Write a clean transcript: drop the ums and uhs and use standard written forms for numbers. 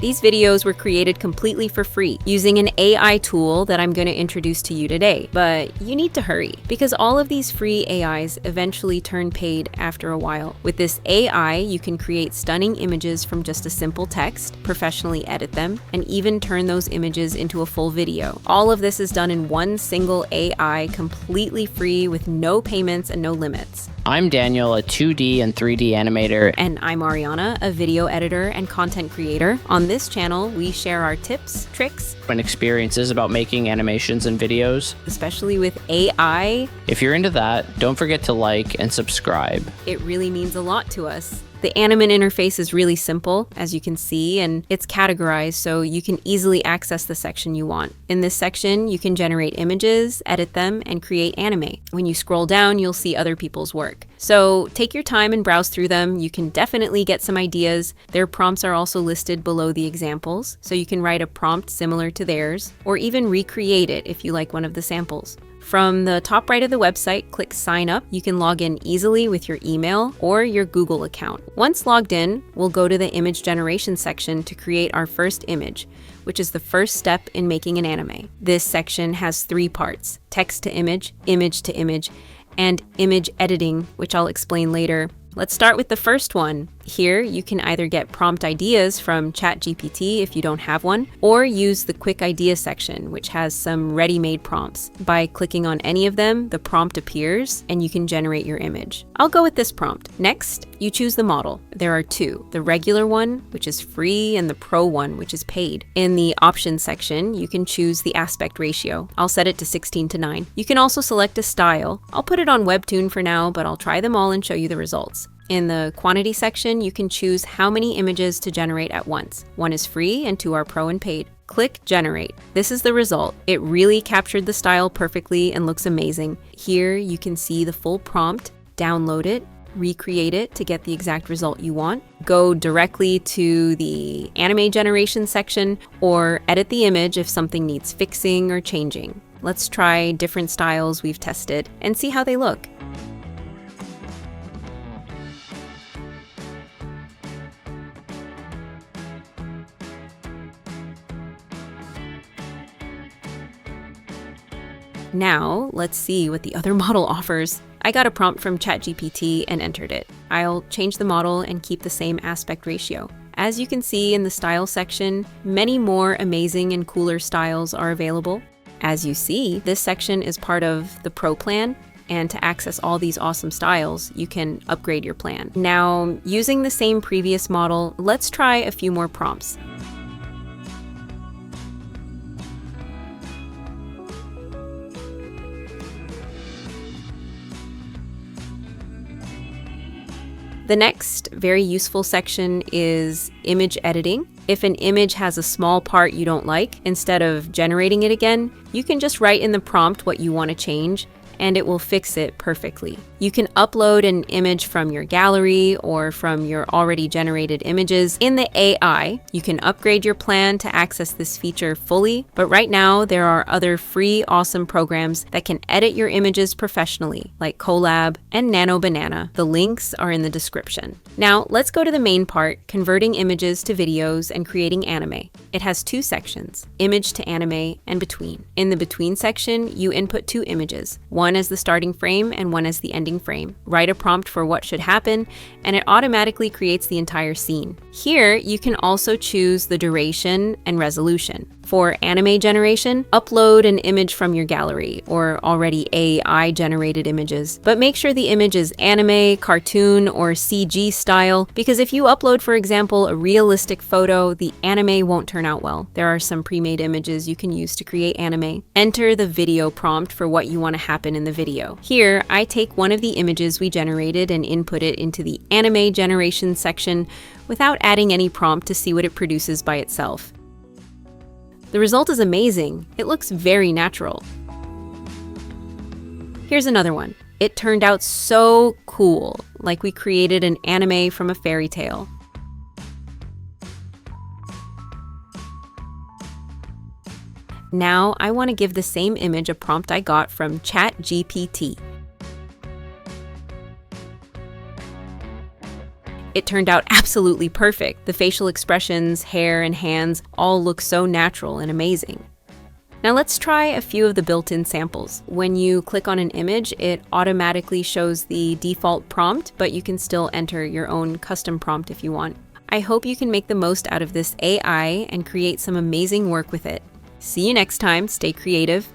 These videos were created completely for free using an AI tool that I'm going to introduce to you today, but you need to hurry because all of these free AIs eventually turn paid after a while. With this AI, you can create stunning images from just a simple text, professionally edit them, and even turn those images into a full video. All of this is done in one single AI, completely free with no payments and no limits. I'm Daniel, a 2D and 3D animator. And I'm Ariana, a video editor and content creator. On this channel, we share our tips, tricks, and experiences about making animations and videos, especially with AI. If you're into that, don't forget to like and subscribe. It really means a lot to us. The Animon interface is really simple, as you can see, and it's categorized so you can easily access the section you want. In this section, you can generate images, edit them, and create anime. When you scroll down, you'll see other people's work. So take your time and browse through them. You can definitely get some ideas. Their prompts are also listed below the examples, so you can write a prompt similar to theirs, or even recreate it if you like one of the samples. From the top right of the website, click Sign Up. You can log in easily with your email or your Google account. Once logged in, we'll go to the image generation section to create our first image, which is the first step in making an anime. This section has 3 parts: text to image, and image editing, which I'll explain later. Let's start with the first one. Here, you can either get prompt ideas from ChatGPT if you don't have one, or use the quick idea section, which has some ready-made prompts. By clicking on any of them, the prompt appears and you can generate your image. I'll go with this prompt. Next, you choose the model. There are 2, the regular one, which is free, and the pro one, which is paid. In the options section, you can choose the aspect ratio. I'll set it to 16:9. You can also select a style. I'll put it on Webtoon for now, but I'll try them all and show you the results. In the quantity section, you can choose how many images to generate at once. 1 is free and 2 are pro and paid. Click Generate. This is the result. It really captured the style perfectly and looks amazing. Here you can see the full prompt, download it, recreate it to get the exact result you want, go directly to the anime generation section, or edit the image if something needs fixing or changing. Let's try different styles we've tested and see how they look. Now, let's see what the other model offers. I got a prompt from ChatGPT and entered it. I'll change the model and keep the same aspect ratio. As you can see in the style section, many more amazing and cooler styles are available. As you see, this section is part of the Pro plan, and to access all these awesome styles, you can upgrade your plan. Now, using the same previous model, let's try a few more prompts. The next very useful section is image editing. If an image has a small part you don't like, instead of generating it again, you can just write in the prompt what you want to change, and it will fix it perfectly. You can upload an image from your gallery or from your already generated images. In the AI, you can upgrade your plan to access this feature fully, but right now there are other free awesome programs that can edit your images professionally, like Colab and Nano Banana. The links are in the description. Now let's go to the main part, converting images to videos and creating anime. It has 2 sections, image to anime and between. In the between section, you input 2 images, one as the starting frame and one as the ending frame. Write a prompt for what should happen, and it automatically creates the entire scene. Here, you can also choose the duration and resolution. For anime generation, upload an image from your gallery or already AI generated images, but make sure the image is anime, cartoon, or CG style, because if you upload, for example, a realistic photo, the anime won't turn out well. There are some pre-made images you can use to create anime. Enter the video prompt for what you want to happen in the video. Here, I take one of the images we generated and input it into the anime generation section without adding any prompt to see what it produces by itself. The result is amazing. It looks very natural. Here's another one. It turned out so cool, like we created an anime from a fairy tale. Now I want to give the same image a prompt I got from ChatGPT. It turned out absolutely perfect. The facial expressions, hair, and hands all look so natural and amazing. Now let's try a few of the built-in samples. When you click on an image, it automatically shows the default prompt, but you can still enter your own custom prompt if you want. I hope you can make the most out of this AI and create some amazing work with it. See you next time. Stay creative.